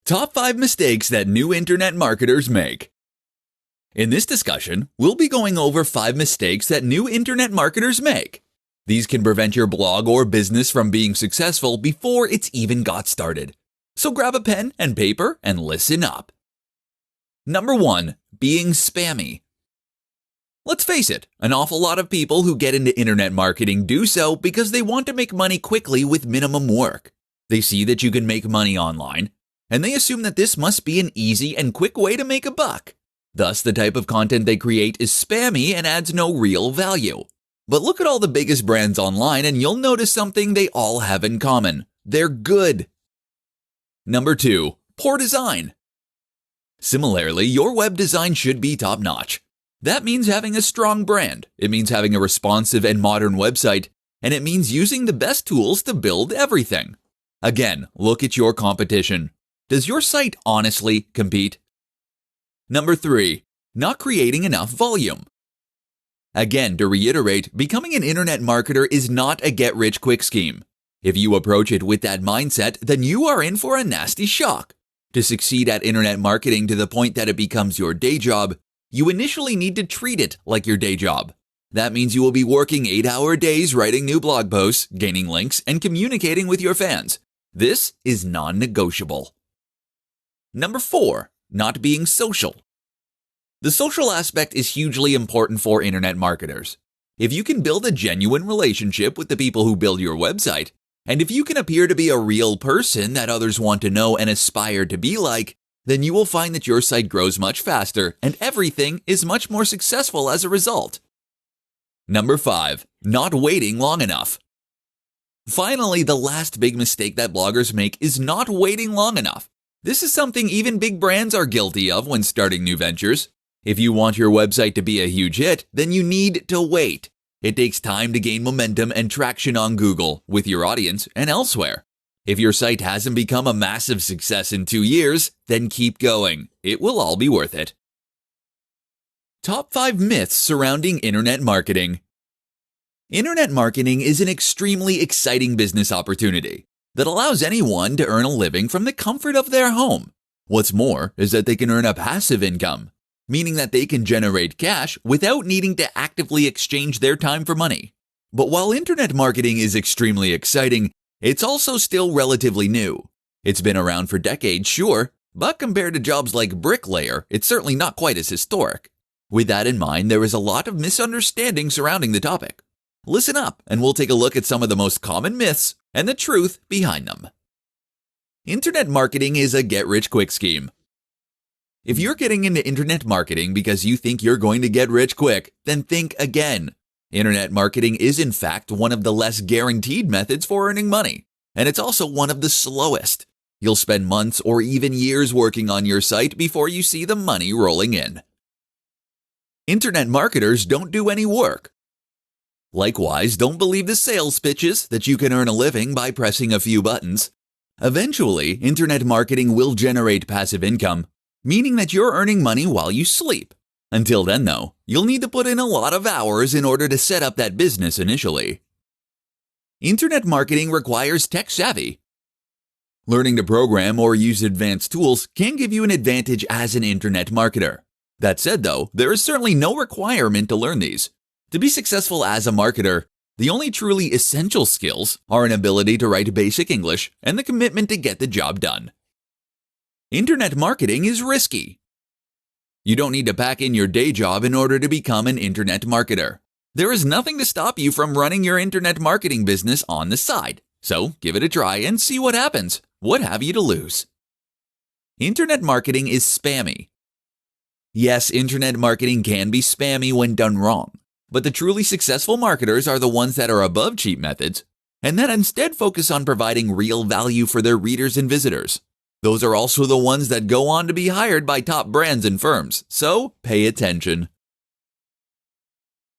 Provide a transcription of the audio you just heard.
Top 5 mistakes that new internet marketers make. In this discussion, we'll be going over 5 mistakes that new internet marketers make. These can prevent your blog or business from being successful before it's even got started. So grab a pen and paper and listen up. Number 1. Being spammy. Let's face it, an awful lot of people who get into internet marketing do so because they want to make money quickly with minimum work. They see that you can make money online, and they assume that this must be an easy and quick way to make a buck. Thus, the type of content they create is spammy and adds no real value. But look at all the biggest brands online and you'll notice something they all have in common. They're good. Number 2. Poor design. Similarly, your web design should be top-notch. That means having a strong brand, it means having a responsive and modern website, and it means using the best tools to build everything. Again, look at your competition. Does your site honestly compete? Number 3. Not creating enough volume. Again, to reiterate, becoming an internet marketer is not a get-rich-quick scheme. If you approach it with that mindset, then you are in for a nasty shock. To succeed at internet marketing to the point that it becomes your day job, you initially need to treat it like your day job. That means you will be working 8-hour days writing new blog posts, gaining links, and communicating with your fans. This is non-negotiable. Number 4. Not being social. The social aspect is hugely important for internet marketers. If you can build a genuine relationship with the people who build your website, and if you can appear to be a real person that others want to know and aspire to be like, then you will find that your site grows much faster and everything is much more successful as a result. Number 5. Not waiting long enough. Finally, the last big mistake that bloggers make is not waiting long enough. This is something even big brands are guilty of when starting new ventures. If you want your website to be a huge hit, then you need to wait. It takes time to gain momentum and traction on Google, with your audience, and elsewhere. If your site hasn't become a massive success in 2 years, then keep going. It will all be worth it. Top 5 myths surrounding internet marketing. Internet marketing is an extremely exciting business opportunity that allows anyone to earn a living from the comfort of their home. What's more is that they can earn a passive income, meaning that they can generate cash without needing to actively exchange their time for money. But while internet marketing is extremely exciting, it's also still relatively new. It's been around for decades, sure, but compared to jobs like bricklayer, it's certainly not quite as historic. With that in mind, there is a lot of misunderstanding surrounding the topic. Listen up, and we'll take a look at some of the most common myths and the truth behind them. Internet marketing is a get-rich-quick scheme. If you're getting into internet marketing because you think you're going to get rich quick, then think again. Internet marketing is in fact one of the less guaranteed methods for earning money, and it's also one of the slowest. You'll spend months or even years working on your site before you see the money rolling in. Internet marketers don't do any work. Likewise, don't believe the sales pitches that you can earn a living by pressing a few buttons. Eventually, internet marketing will generate passive income, meaning that you're earning money while you sleep. Until then, though, you'll need to put in a lot of hours in order to set up that business initially. Internet marketing requires tech savvy. Learning to program or use advanced tools can give you an advantage as an internet marketer. That said, though, there is certainly no requirement to learn these. To be successful as a marketer, the only truly essential skills are an ability to write basic English and the commitment to get the job done. Internet marketing is risky. You don't need to pack in your day job in order to become an internet marketer. There is nothing to stop you from running your internet marketing business on the side. So give it a try and see what happens. What have you to lose? Internet marketing is spammy. Yes, internet marketing can be spammy when done wrong. But the truly successful marketers are the ones that are above cheap methods and that instead focus on providing real value for their readers and visitors. Those are also the ones that go on to be hired by top brands and firms, so pay attention.